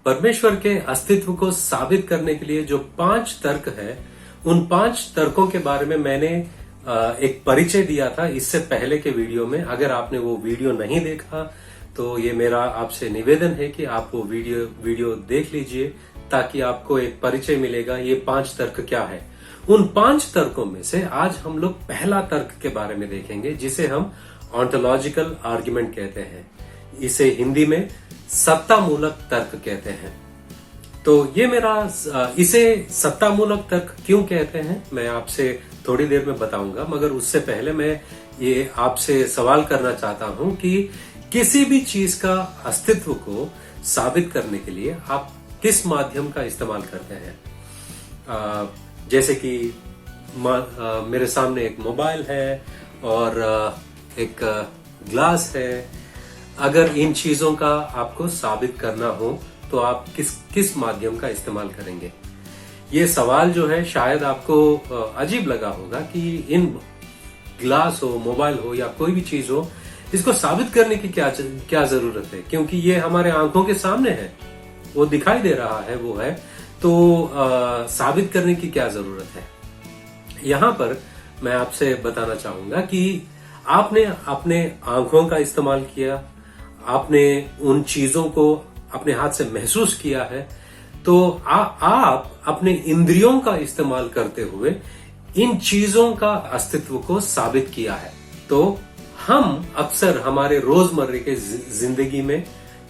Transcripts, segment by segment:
परमेश्वर के अस्तित्व को साबित करने के लिए जो 5 तर्क है, उन 5 तर्कों के बारे में मैंने एक परिचय दिया था इससे पहले के वीडियो में। अगर आपने वो वीडियो नहीं देखा तो ये मेरा आपसे निवेदन है कि आप वो वीडियो देख लीजिए, ताकि आपको एक परिचय मिलेगा ये 5 तर्क क्या है। उन 5 तर्कों में से आज हम लोग पहला तर्क के बारे में देखेंगे, जिसे हम ऑन्टोलॉजिकल आर्ग्यूमेंट कहते हैं। इसे हिंदी में सत्तामूलक तर्क कहते हैं। तो ये मेरा इसे सत्तामूलक तर्क क्यों कहते हैं मैं आपसे थोड़ी देर में बताऊंगा, मगर उससे पहले मैं ये आपसे सवाल करना चाहता हूं कि किसी भी चीज का अस्तित्व को साबित करने के लिए आप किस माध्यम का इस्तेमाल करते हैं। जैसे कि मेरे सामने एक मोबाइल है और एक ग्लास है। अगर इन चीजों का आपको साबित करना हो तो आप किस माध्यम का इस्तेमाल करेंगे। ये सवाल जो है शायद आपको अजीब लगा होगा कि इन ग्लास हो, मोबाइल हो या कोई भी चीज हो, इसको साबित करने की क्या जरूरत है, क्योंकि ये हमारे आंखों के सामने है, वो दिखाई दे रहा है, वो है, तो साबित करने की क्या जरूरत है। यहां पर मैं आपसे बताना चाहूंगा कि आपने अपने आंखों का इस्तेमाल किया, आपने उन चीजों को अपने हाथ से महसूस किया है, तो आप अपने इंद्रियों का इस्तेमाल करते हुए इन चीजों का अस्तित्व को साबित किया है। तो हम अक्सर हमारे रोजमर्रा के जिंदगी में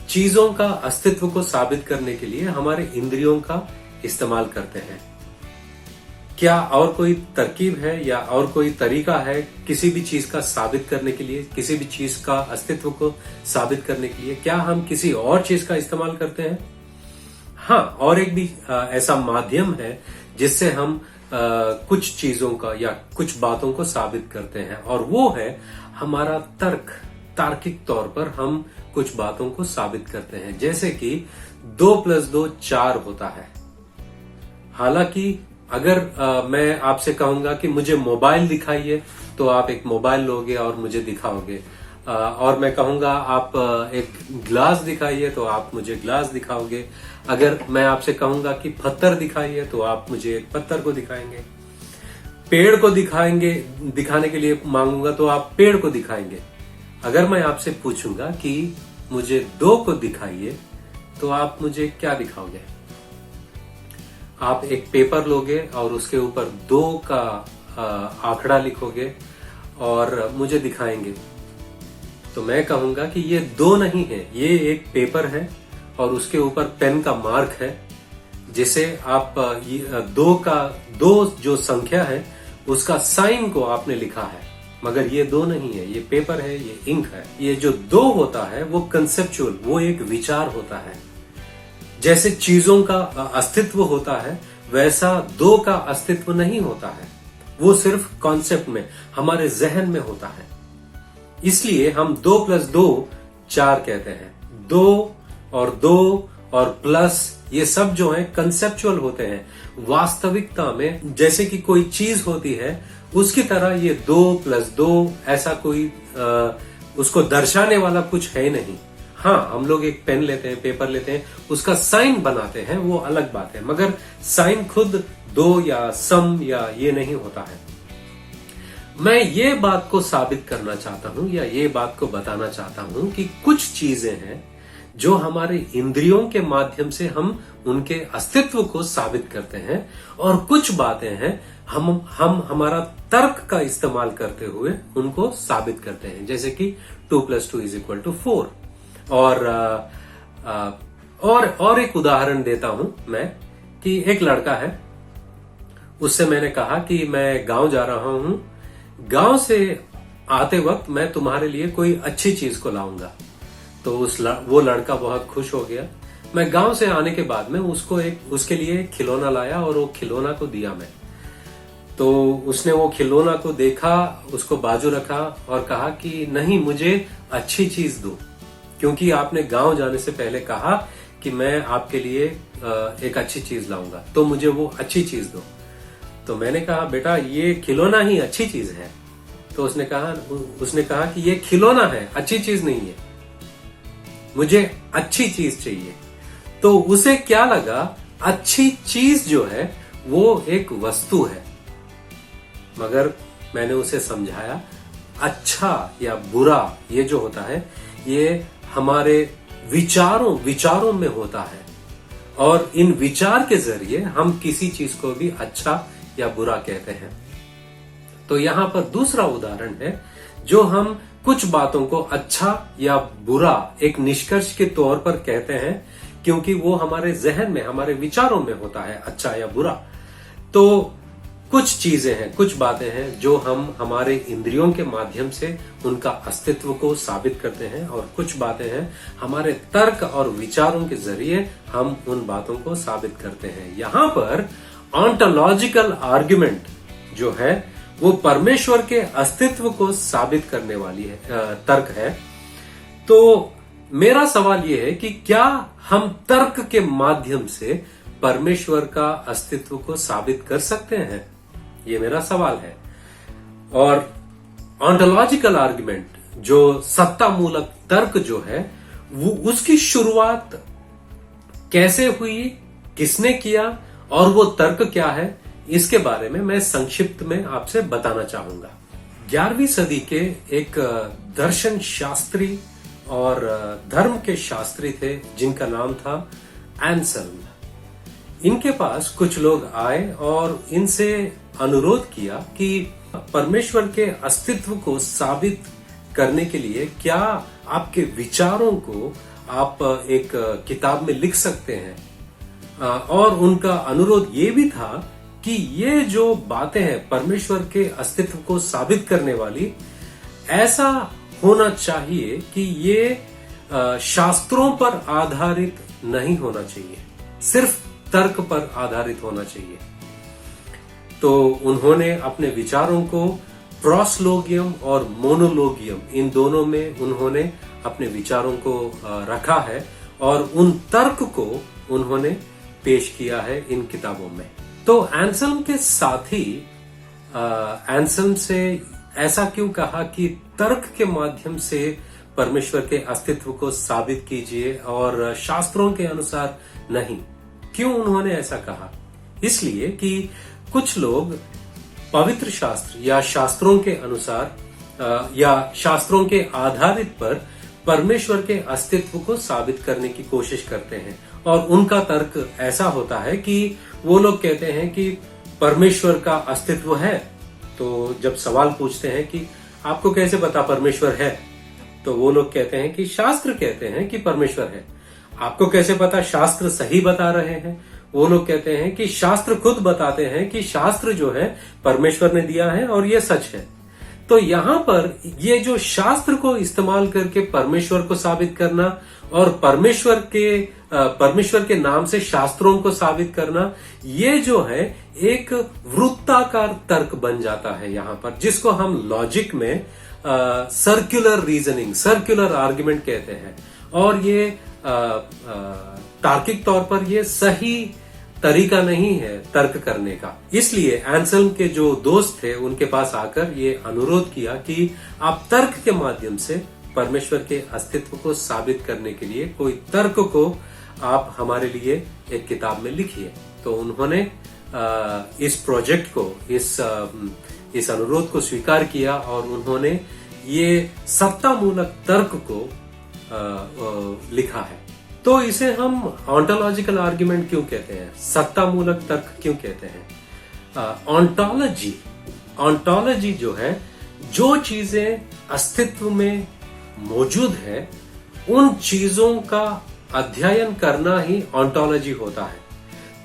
चीजों का अस्तित्व को साबित करने के लिए हमारे इंद्रियों का इस्तेमाल करते हैं। क्या और कोई तरकीब है या और कोई तरीका है किसी भी चीज का साबित करने के लिए, किसी भी चीज का अस्तित्व को साबित करने के लिए? क्या हम किसी और चीज का इस्तेमाल करते हैं? हाँ, और एक भी ऐसा माध्यम है जिससे हम कुछ चीजों का या कुछ बातों को साबित करते हैं, और वो है हमारा तर्क। तार्किक तौर पर हम कुछ बातों को साबित करते हैं, जैसे कि 2 + 2 4 होता है। हालांकि अगर मैं आपसे कहूंगा कि मुझे मोबाइल दिखाइए, तो आप एक मोबाइल लोगे और मुझे दिखाओगे, और मैं कहूंगा आप एक ग्लास दिखाइए तो आप मुझे ग्लास दिखाओगे। अगर मैं आपसे कहूंगा कि पत्थर दिखाइए तो आप मुझे एक पत्थर को दिखाएंगे। पेड़ को दिखाने के लिए मांगूंगा तो आप पेड़ को दिखाएंगे। अगर मैं आपसे पूछूंगा कि मुझे 2 को दिखाइए तो आप मुझे क्या दिखाओगे? आप एक पेपर लोगे और उसके ऊपर 2 का आंकड़ा लिखोगे और मुझे दिखाएंगे, तो मैं कहूंगा कि ये 2 नहीं है, ये एक पेपर है और उसके ऊपर पेन का मार्क है, जिसे आप 2 जो संख्या है उसका साइन को आपने लिखा है, मगर ये 2 नहीं है, ये पेपर है, ये इंक है। ये जो 2 होता है वो कंसेप्चुअल, वो एक विचार होता है। जैसे चीजों का अस्तित्व होता है, वैसा 2 का अस्तित्व नहीं होता है, वो सिर्फ कॉन्सेप्ट में, हमारे जहन में होता है। इसलिए हम 2 + 2 4 कहते हैं। 2 और प्लस, ये सब जो है कंसेप्चुअल होते हैं। वास्तविकता में जैसे कि कोई चीज होती है, उसकी तरह ये 2 + 2 ऐसा कोई उसको दर्शाने वाला कुछ है नहीं। हाँ, हम लोग एक पेन लेते हैं, पेपर लेते हैं, उसका साइन बनाते हैं, वो अलग बात है, मगर साइन खुद 2 या सम या ये नहीं होता है। मैं ये बात को साबित करना चाहता हूं या ये बात को बताना चाहता हूं कि कुछ चीजें हैं जो हमारे इंद्रियों के माध्यम से हम उनके अस्तित्व को साबित करते हैं, और कुछ बातें हैं हम हमारा तर्क का इस्तेमाल करते हुए उनको साबित करते हैं, जैसे कि 2 + 2 = 4। और एक उदाहरण देता हूं मैं कि एक लड़का है, उससे मैंने कहा कि मैं गांव जा रहा हूं, गांव से आते वक्त मैं तुम्हारे लिए कोई अच्छी चीज को लाऊंगा। तो वो लड़का बहुत खुश हो गया। मैं गांव से आने के बाद में उसके लिए खिलौना लाया और वो खिलौना को दिया मैं। तो उसने वो खिलौना को देखा, उसको बाजू रखा और कहा कि नहीं, मुझे अच्छी चीज दो, क्योंकि आपने गांव जाने से पहले कहा कि मैं आपके लिए एक अच्छी चीज लाऊंगा, तो मुझे वो अच्छी चीज दो। तो मैंने कहा बेटा, ये खिलौना ही अच्छी चीज है। तो उसने कहा कि ये खिलौना है, अच्छी चीज नहीं है, मुझे अच्छी चीज चाहिए। तो उसे क्या लगा, अच्छी चीज जो है वो एक वस्तु है। मगर मैंने उसे समझाया, अच्छा या बुरा ये जो होता है ये हमारे विचारों में होता है, और इन विचार के जरिए हम किसी चीज को भी अच्छा या बुरा कहते हैं। तो यहां पर दूसरा उदाहरण है, जो हम कुछ बातों को अच्छा या बुरा एक निष्कर्ष के तौर पर कहते हैं क्योंकि वो हमारे जहन में, हमारे विचारों में होता है, अच्छा या बुरा। तो कुछ चीजें हैं, कुछ बातें हैं जो हम हमारे इंद्रियों के माध्यम से उनका अस्तित्व को साबित करते हैं, और कुछ बातें हैं हमारे तर्क और विचारों के जरिए हम उन बातों को साबित करते हैं। यहां पर ऑन्टोलॉजिकल आर्ग्यूमेंट जो है वो परमेश्वर के अस्तित्व को साबित करने वाली है, तर्क है। तो मेरा सवाल यह है कि क्या हम तर्क के माध्यम से परमेश्वर का अस्तित्व को साबित कर सकते हैं? ये मेरा सवाल है। और ऑन्टोलॉजिकल आर्ग्यूमेंट, जो सत्ता मूलक तर्क जो है, वो उसकी शुरुआत कैसे हुई, किसने किया, और वो तर्क क्या है, इसके बारे में मैं संक्षिप्त में आपसे बताना चाहूंगा। 11वीं सदी के एक दर्शन शास्त्री और धर्म के शास्त्री थे जिनका नाम था एंसेल्म। इनके पास कुछ लोग आए और इनसे अनुरोध किया कि परमेश्वर के अस्तित्व को साबित करने के लिए क्या आपके विचारों को आप एक किताब में लिख सकते हैं। और उनका अनुरोध ये भी था कि ये जो बातें हैं परमेश्वर के अस्तित्व को साबित करने वाली, ऐसा होना चाहिए कि ये शास्त्रों पर आधारित नहीं होना चाहिए, सिर्फ तर्क पर आधारित होना चाहिए। तो उन्होंने अपने विचारों को प्रॉसलोगियम और मोनोलोगियम, इन दोनों में उन्होंने अपने विचारों को रखा है, और उन तर्क को उन्होंने पेश किया है इन किताबों में। तो एंसेल्म के साथी एंसेल्म से ऐसा क्यों कहा कि तर्क के माध्यम से परमेश्वर के अस्तित्व को साबित कीजिए और शास्त्रों के अनुसार नहीं? क्यों उन्होंने ऐसा कहा? इसलिए कि कुछ लोग पवित्र शास्त्र या शास्त्रों के अनुसार या शास्त्रों के आधारित पर परमेश्वर के अस्तित्व को साबित करने की कोशिश करते हैं, और उनका तर्क ऐसा होता है कि वो लोग कहते हैं कि परमेश्वर का अस्तित्व है। तो जब सवाल पूछते हैं कि आपको कैसे पता परमेश्वर है, तो वो लोग कहते हैं कि शास्त्र कहते हैं कि परमेश्वर है। आपको कैसे पता शास्त्र सही बता रहे हैं? वो लोग कहते हैं कि शास्त्र खुद बताते हैं कि शास्त्र जो है परमेश्वर ने दिया है और ये सच है। तो यहां पर ये जो शास्त्र को इस्तेमाल करके परमेश्वर को साबित करना और परमेश्वर के नाम से शास्त्रों को साबित करना, ये जो है एक वृत्ताकार तर्क बन जाता है यहां पर, जिसको हम लॉजिक में सर्कुलर रीजनिंग, सर्कुलर आर्ग्यूमेंट कहते हैं। और ये तार्किक तौर पर ये सही तरीका नहीं है तर्क करने का। इसलिए एंसेल्म के जो दोस्त थे उनके पास आकर ये अनुरोध किया कि आप तर्क के माध्यम से परमेश्वर के अस्तित्व को साबित करने के लिए कोई तर्क को आप हमारे लिए एक किताब में लिखिए। तो उन्होंने इस प्रोजेक्ट को, इस अनुरोध को स्वीकार किया और उन्होंने ये सत्तामूलक तर्क को लिखा है। तो इसे हम ऑन्टोलॉजिकल आर्ग्यूमेंट क्यों कहते हैं, सत्तामूलक तर्क क्यों कहते हैं? ऑन्टोलॉजी जो है, जो चीजें अस्तित्व में मौजूद है उन चीजों का अध्ययन करना ही ऑन्टोलॉजी होता है।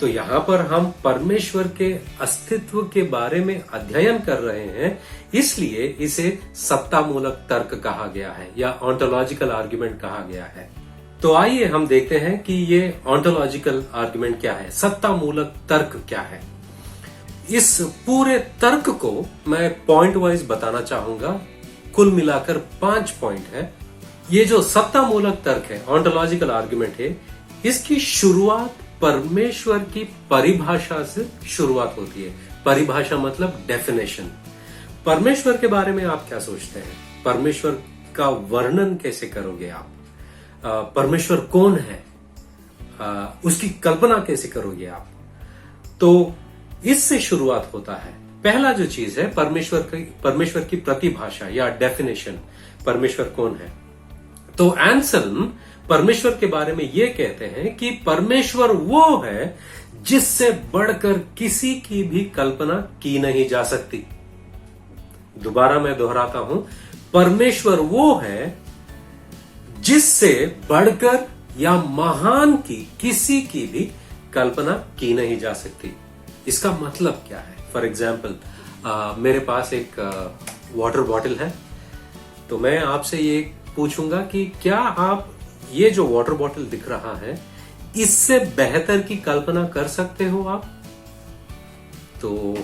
तो यहां पर हम परमेश्वर के अस्तित्व के बारे में अध्ययन कर रहे हैं, इसलिए इसे सत्तामूलक तर्क कहा गया है या ऑन्टोलॉजिकल आर्ग्यूमेंट कहा गया है। तो आइए हम देखते हैं कि ये ऑन्टोलॉजिकल आर्ग्यूमेंट क्या है, सत्तामूलक तर्क क्या है। इस पूरे तर्क को मैं पॉइंट वाइज बताना चाहूंगा। कुल मिलाकर 5 पॉइंट है। ये जो सत्तामूलक तर्क है, ऑन्टोलॉजिकल आर्ग्यूमेंट है, इसकी शुरुआत परमेश्वर की परिभाषा से शुरुआत होती है। परिभाषा मतलब डेफिनेशन। परमेश्वर के बारे में आप क्या सोचते हैं? परमेश्वर का वर्णन कैसे करोगे आप? परमेश्वर कौन है? उसकी कल्पना कैसे करोगे आप? तो इससे शुरुआत होता है। पहला जो चीज है परमेश्वर की प्रतिभाषा या डेफिनेशन, परमेश्वर कौन है। तो एंसेल्म परमेश्वर के बारे में यह कहते हैं कि परमेश्वर वो है जिससे बढ़कर किसी की भी कल्पना की नहीं जा सकती। दोबारा मैं दोहराता हूं, परमेश्वर वो है जिससे बढ़कर या महान की किसी की भी कल्पना की नहीं जा सकती। इसका मतलब क्या है? फॉर एग्जाम्पल, मेरे पास एक वाटर बॉटल है, तो मैं आपसे ये पूछूंगा कि क्या आप ये जो वाटर बॉटल दिख रहा है इससे बेहतर की कल्पना कर सकते हो आप? तो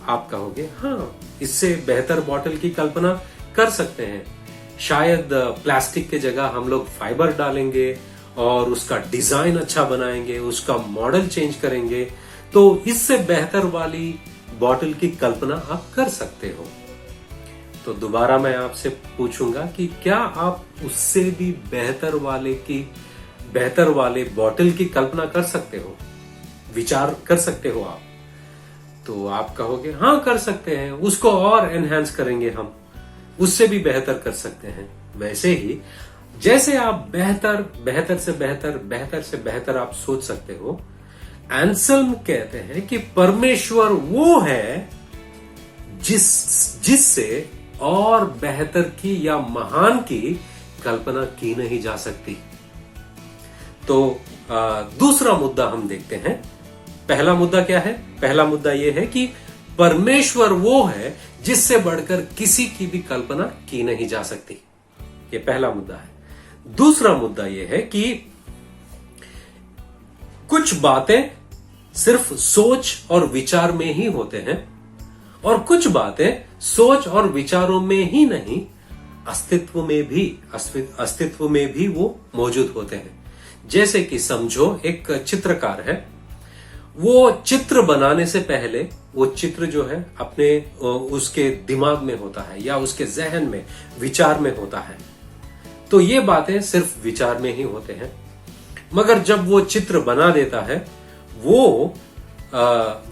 आप कहोगे हाँ, इससे बेहतर बॉटल की कल्पना कर सकते हैं। शायद प्लास्टिक के जगह हम लोग फाइबर डालेंगे और उसका डिजाइन अच्छा बनाएंगे, उसका मॉडल चेंज करेंगे, तो इससे बेहतर वाली बॉटल की कल्पना आप कर सकते हो। तो दोबारा मैं आपसे पूछूंगा कि क्या आप उससे भी बेहतर वाले बॉटल की कल्पना कर सकते हो, विचार कर सकते हो आप? तो आप कहोगे हाँ कर सकते हैं, उसको और एनहांस करेंगे, हम उससे भी बेहतर कर सकते हैं। वैसे ही जैसे आप बेहतर से बेहतर आप सोच सकते हो, एंसेल्म कहते हैं कि परमेश्वर वो है जिससे और बेहतर की या महान की कल्पना की नहीं जा सकती। तो दूसरा मुद्दा हम देखते हैं। पहला मुद्दा क्या है? पहला मुद्दा यह है कि परमेश्वर वो है जिससे बढ़कर किसी की भी कल्पना की नहीं जा सकती। ये पहला मुद्दा है। दूसरा मुद्दा यह है कि कुछ बातें सिर्फ सोच और विचार में ही होते हैं और कुछ बातें सोच और विचारों में ही नहीं, अस्तित्व में भी वो मौजूद होते हैं। जैसे कि समझो एक चित्रकार है, वो चित्र बनाने से पहले वो चित्र जो है अपने उसके दिमाग में होता है या उसके जहन में, विचार में होता है। तो ये बातें सिर्फ विचार में ही होते हैं, मगर जब वो चित्र बना देता है वो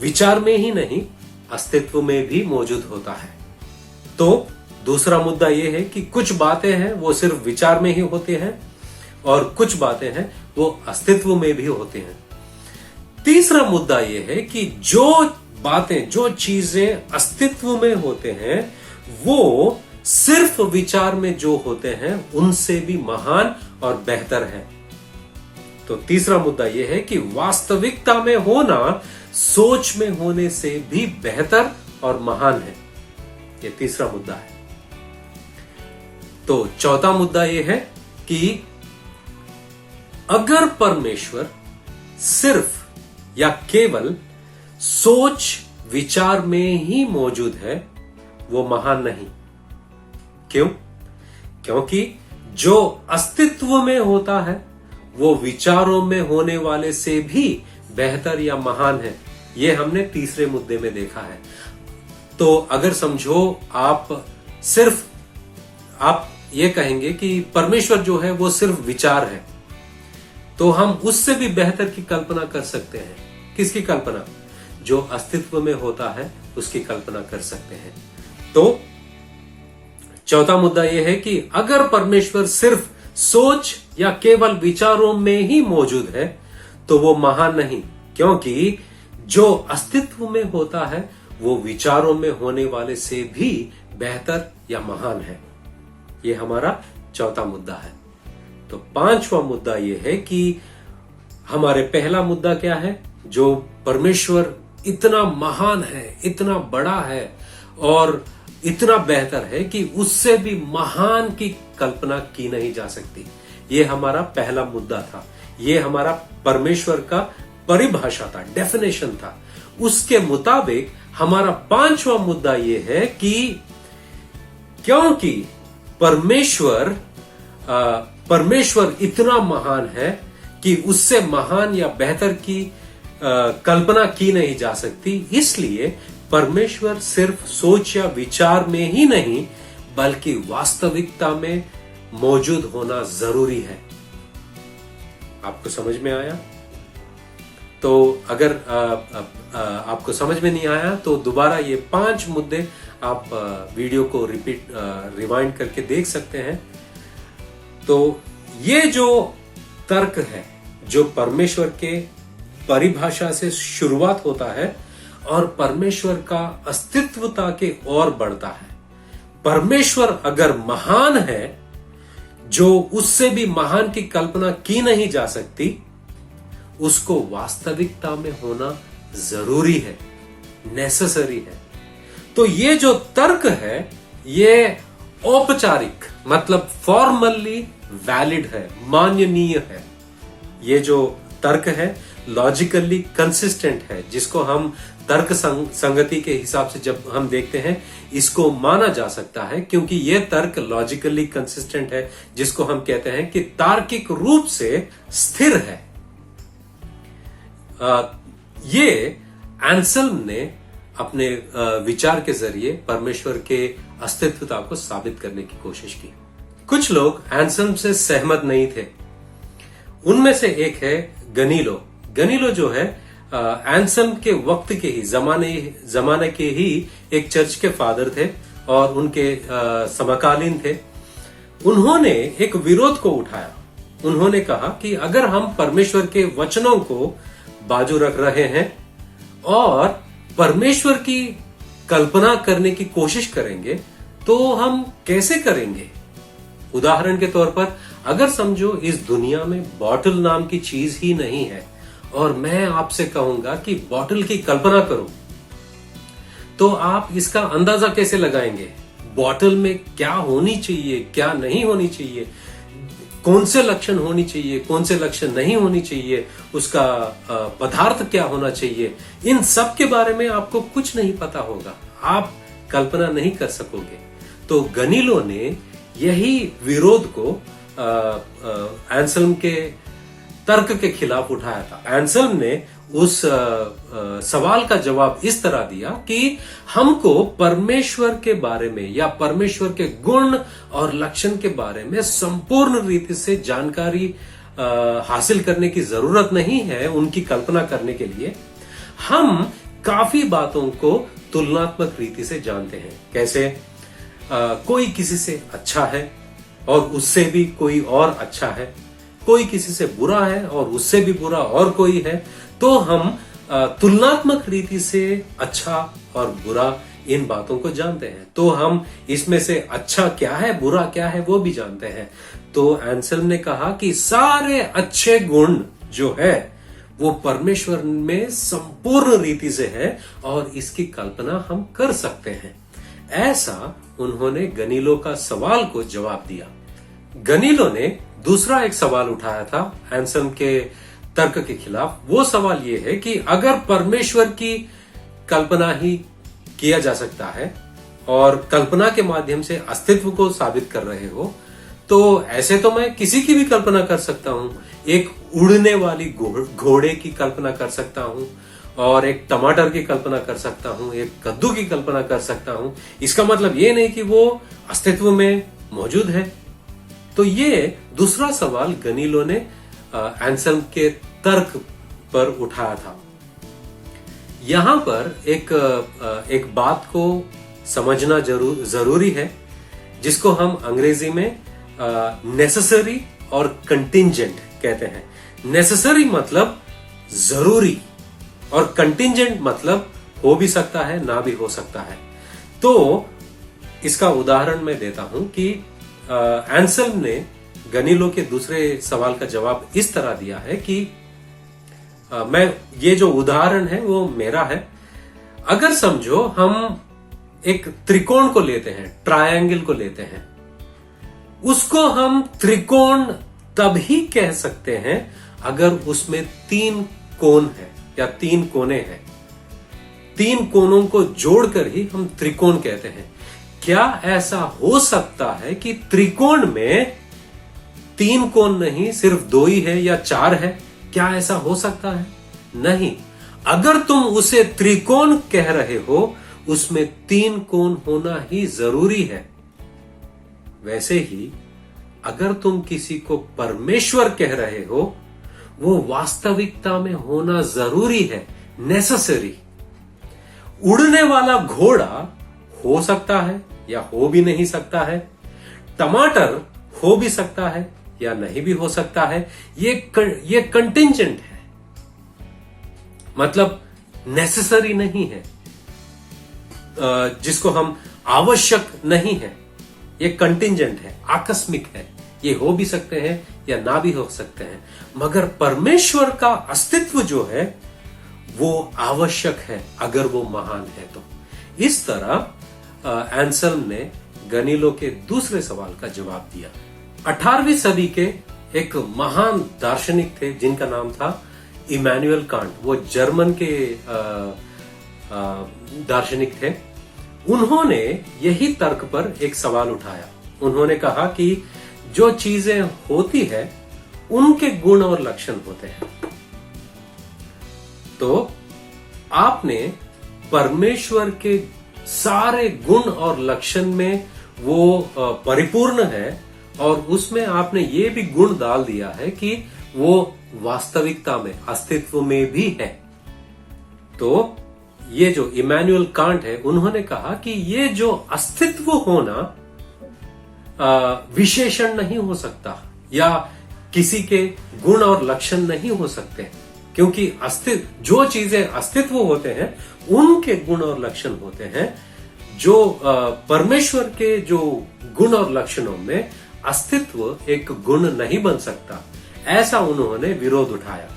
विचार में ही नहीं, अस्तित्व में भी मौजूद होता है। तो दूसरा मुद्दा यह है कि कुछ बातें हैं वो सिर्फ विचार में ही होती हैं और कुछ बातें हैं वो अस्तित्व में भी होती हैं। तीसरा मुद्दा यह है कि जो चीजें अस्तित्व में होते हैं वो सिर्फ विचार में जो होते हैं उनसे भी महान और बेहतर है। तो तीसरा मुद्दा यह है कि वास्तविकता में होना सोच में होने से भी बेहतर और महान है। यह तीसरा मुद्दा है। तो चौथा मुद्दा यह है कि अगर परमेश्वर सिर्फ या केवल सोच विचार में ही मौजूद है, वो महान नहीं। क्यों? क्योंकि जो अस्तित्व में होता है वो विचारों में होने वाले से भी बेहतर या महान है। ये हमने तीसरे मुद्दे में देखा है। तो अगर समझो आप ये कहेंगे कि परमेश्वर जो है वो सिर्फ विचार है, तो हम उससे भी बेहतर की कल्पना कर सकते हैं। किसकी कल्पना? जो अस्तित्व में होता है उसकी कल्पना कर सकते हैं। तो चौथा मुद्दा यह है कि अगर परमेश्वर सिर्फ सोच या केवल विचारों में ही मौजूद है तो वो महान नहीं, क्योंकि जो अस्तित्व में होता है वो विचारों में होने वाले से भी बेहतर या महान है। ये हमारा चौथा मुद्दा है। तो पांचवा मुद्दा यह है कि हमारे पहला मुद्दा क्या है? जो परमेश्वर इतना महान है, इतना बड़ा है और इतना बेहतर है कि उससे भी महान की कल्पना की नहीं जा सकती। ये हमारा पहला मुद्दा था। ये हमारा परमेश्वर का परिभाषा था, डेफिनेशन था। उसके मुताबिक हमारा पांचवा मुद्दा यह है कि क्योंकि परमेश्वर इतना महान है कि उससे महान या बेहतर की कल्पना की नहीं जा सकती, इसलिए परमेश्वर सिर्फ सोच या विचार में ही नहीं बल्कि वास्तविकता में मौजूद होना जरूरी है। आपको समझ में आया? तो अगर आपको समझ में नहीं आया तो दोबारा ये 5 मुद्दे आप वीडियो को रिवाइंड करके देख सकते हैं। तो ये जो तर्क है जो परमेश्वर के परिभाषा से शुरुआत होता है और परमेश्वर का अस्तित्वता के ओर बढ़ता है। परमेश्वर अगर महान है, जो उससे भी महान की कल्पना की नहीं जा सकती, उसको वास्तविकता में होना जरूरी है, नेसेसरी है। तो ये जो तर्क है ये औपचारिक मतलब फॉर्मली वैलिड है, माननीय है। ये जो तर्क है लॉजिकली कंसिस्टेंट है, जिसको हम तर्क संगति के हिसाब से जब हम देखते हैं इसको माना जा सकता है, क्योंकि ये तर्क लॉजिकली कंसिस्टेंट है, जिसको हम कहते हैं कि तार्किक रूप से स्थिर है। ये एंसेल्म ने अपने विचार के जरिए परमेश्वर के अस्तित्वता को साबित करने की कोशिश की। कुछ लोग एंसेल्म से सहमत नहीं थे। उनमें से एक है गनीलो। गनीलो जो है एंसेल्म के वक्त के ही जमाने के ही एक चर्च के फादर थे और उनके समकालीन थे। उन्होंने एक विरोध को उठाया। उन्होंने कहा कि अगर हम परमेश्वर के वचनों को बाजू रख रहे हैं और परमेश्वर की कल्पना करने की कोशिश करेंगे तो हम कैसे करेंगे? उदाहरण के तौर पर अगर समझो इस दुनिया में बॉटल नाम की चीज ही नहीं है और मैं आपसे कहूंगा कि बॉटल की कल्पना करो, तो आप इसका अंदाजा कैसे लगाएंगे? बॉटल में क्या होनी चाहिए, क्या नहीं होनी चाहिए, कौन से लक्षण होनी चाहिए, कौन से लक्षण नहीं होनी चाहिए, उसका पदार्थ क्या होना चाहिए, इन सब के बारे में आपको कुछ नहीं पता होगा, आप कल्पना नहीं कर सकोगे। तो गनीलो ने यही विरोध को एंसेल्म के तर्क के खिलाफ उठाया था। एंसेल्म ने उस सवाल का जवाब इस तरह दिया कि हमको परमेश्वर के बारे में या परमेश्वर के गुण और लक्षण के बारे में संपूर्ण रीति से जानकारी हासिल करने की जरूरत नहीं है उनकी कल्पना करने के लिए। हम काफी बातों को तुलनात्मक रीति से जानते हैं। कैसे? कोई किसी से अच्छा है और उससे भी कोई और अच्छा है, कोई किसी से बुरा है और उससे भी बुरा और कोई है। तो हम तुलनात्मक रीति से अच्छा और बुरा इन बातों को जानते हैं। तो हम इसमें से अच्छा क्या है, बुरा क्या है, वो भी जानते हैं। तो एंसेल्म ने कहा कि सारे अच्छे गुण जो है वो परमेश्वर में संपूर्ण रीति से है और इसकी कल्पना हम कर सकते हैं। ऐसा उन्होंने गनीलो का सवाल को जवाब दिया। गनीलो ने दूसरा एक सवाल उठाया था एंसेल्म के तर्क के खिलाफ। वो सवाल ये है कि अगर परमेश्वर की कल्पना ही किया जा सकता है और कल्पना के माध्यम से अस्तित्व को साबित कर रहे हो, तो ऐसे तो मैं किसी की भी कल्पना कर सकता हूं। एक उड़ने वाली घोड़े की कल्पना कर सकता हूं और एक टमाटर की कल्पना कर सकता हूं, एक कद्दू की कल्पना कर सकता हूं। इसका मतलब ये नहीं कि वो अस्तित्व में मौजूद है। तो ये दूसरा सवाल गनीलो ने एंसेल्म के तर्क पर उठाया था। यहां पर एक बात को समझना जरूरी है, जिसको हम अंग्रेजी में नेसेसरी और कंटिंजेंट कहते हैं। नेसेसरी मतलब जरूरी और कंटिंजेंट मतलब हो भी सकता है, ना भी हो सकता है। तो इसका उदाहरण मैं देता हूं कि एंसेल्म ने गनीलो के दूसरे सवाल का जवाब इस तरह दिया है कि ये जो उदाहरण है वो मेरा है। अगर समझो हम एक त्रिकोण को लेते हैं, ट्रायंगल को लेते हैं, उसको हम त्रिकोण तभी कह सकते हैं अगर उसमें 3 कोण है या 3 कोने हैं। 3 कोनों को जोड़कर ही हम त्रिकोण कहते हैं। क्या ऐसा हो सकता है कि त्रिकोण में 3 कोण नहीं, सिर्फ 2 ही है या 4 है? क्या ऐसा हो सकता है? नहीं। अगर तुम उसे त्रिकोण कह रहे हो, उसमें 3 कोण होना ही जरूरी है। वैसे ही अगर तुम किसी को परमेश्वर कह रहे हो, वो वास्तविकता में होना जरूरी है, नेसेसरी। उड़ने वाला घोड़ा हो सकता है या हो भी नहीं सकता है, टमाटर हो भी सकता है या नहीं भी हो सकता है, ये कंटिंजेंट है, मतलब नेसेसरी नहीं है, जिसको हम आवश्यक नहीं है, ये कंटिंजेंट है, आकस्मिक है, ये हो भी सकते हैं या ना भी हो सकते हैं। मगर परमेश्वर का अस्तित्व जो है वो आवश्यक है अगर वो महान है तो। इस तरह एंसल्म ने गनीलो के दूसरे सवाल का जवाब दिया। 18वीं सदी के एक महान दार्शनिक थे जिनका नाम था इमैनुअल कांट। वो जर्मन के दार्शनिक थे। उन्होंने यही तर्क पर एक सवाल उठाया। उन्होंने कहा कि जो चीजें होती है उनके गुण और लक्षण होते हैं। तो आपने परमेश्वर के सारे गुण और लक्षण में वो परिपूर्ण है और उसमें आपने ये भी गुण डाल दिया है कि वो वास्तविकता में, अस्तित्व में भी है। तो ये जो इमैनुअल कांट है, उन्होंने कहा कि ये जो अस्तित्व होना विशेषण नहीं हो सकता या किसी के गुण और लक्षण नहीं हो सकते, क्योंकि अस्तित्व, जो चीजें अस्तित्व होते हैं उनके गुण और लक्षण होते हैं। जो परमेश्वर के जो गुण और लक्षणों में अस्तित्व एक गुण नहीं बन सकता, ऐसा उन्होंने विरोध उठाया।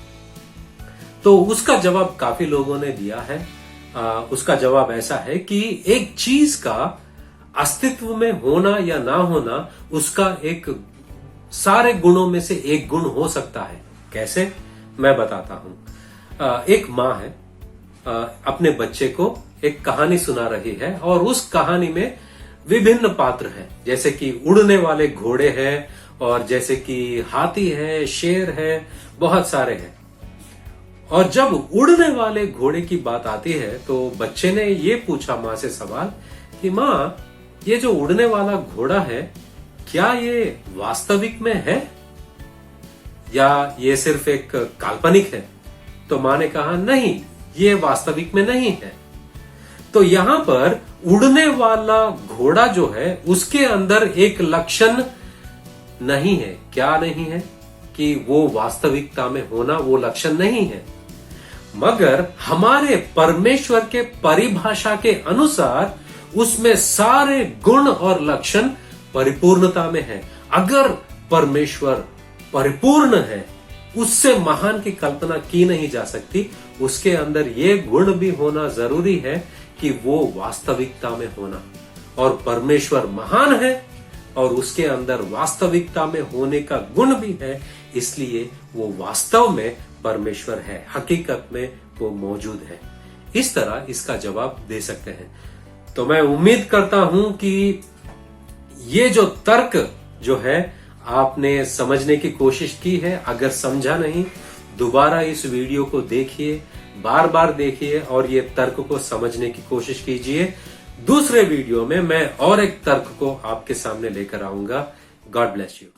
तो उसका जवाब काफी लोगों ने दिया है। उसका जवाब ऐसा है कि एक चीज का अस्तित्व में होना या ना होना, उसका एक सारे गुणों में से एक गुण हो सकता है। कैसे, मैं बताता हूं। एक माँ है, अपने बच्चे को एक कहानी सुना रही है और उस कहानी में विभिन्न पात्र हैं, जैसे कि उड़ने वाले घोड़े हैं और जैसे कि हाथी है, शेर है, बहुत सारे हैं। और जब उड़ने वाले घोड़े की बात आती है तो बच्चे ने ये पूछा माँ से सवाल कि माँ, ये जो उड़ने वाला घोड़ा है क्या ये वास्तविक में है या ये सिर्फ एक काल्पनिक है? तो माँ ने कहा नहीं, ये वास्तविक में नहीं है। तो यहां पर उड़ने वाला घोड़ा जो है उसके अंदर एक लक्षण नहीं है। क्या नहीं है? कि वो वास्तविकता में होना वो लक्षण नहीं है। मगर हमारे परमेश्वर के परिभाषा के अनुसार उसमें सारे गुण और लक्षण परिपूर्णता में है। अगर परमेश्वर परिपूर्ण है, उससे महान की कल्पना की नहीं जा सकती। उसके अंदर ये गुण भी होना जरूरी है कि वो वास्तविकता में होना। और परमेश्वर महान है और उसके अंदर वास्तविकता में होने का गुण भी है, इसलिए वो वास्तव में परमेश्वर है, हकीकत में वो मौजूद है। इस तरह इसका जवाब दे सकते हैं। तो मैं उम्मीद करता हूं कि ये जो तर्क जो है आपने समझने की कोशिश की है। अगर समझा नहीं, दोबारा इस वीडियो को देखिए, बार बार देखिए और ये तर्क को समझने की कोशिश कीजिए। दूसरे वीडियो में मैं और एक तर्क को आपके सामने लेकर आऊंगा। God bless you.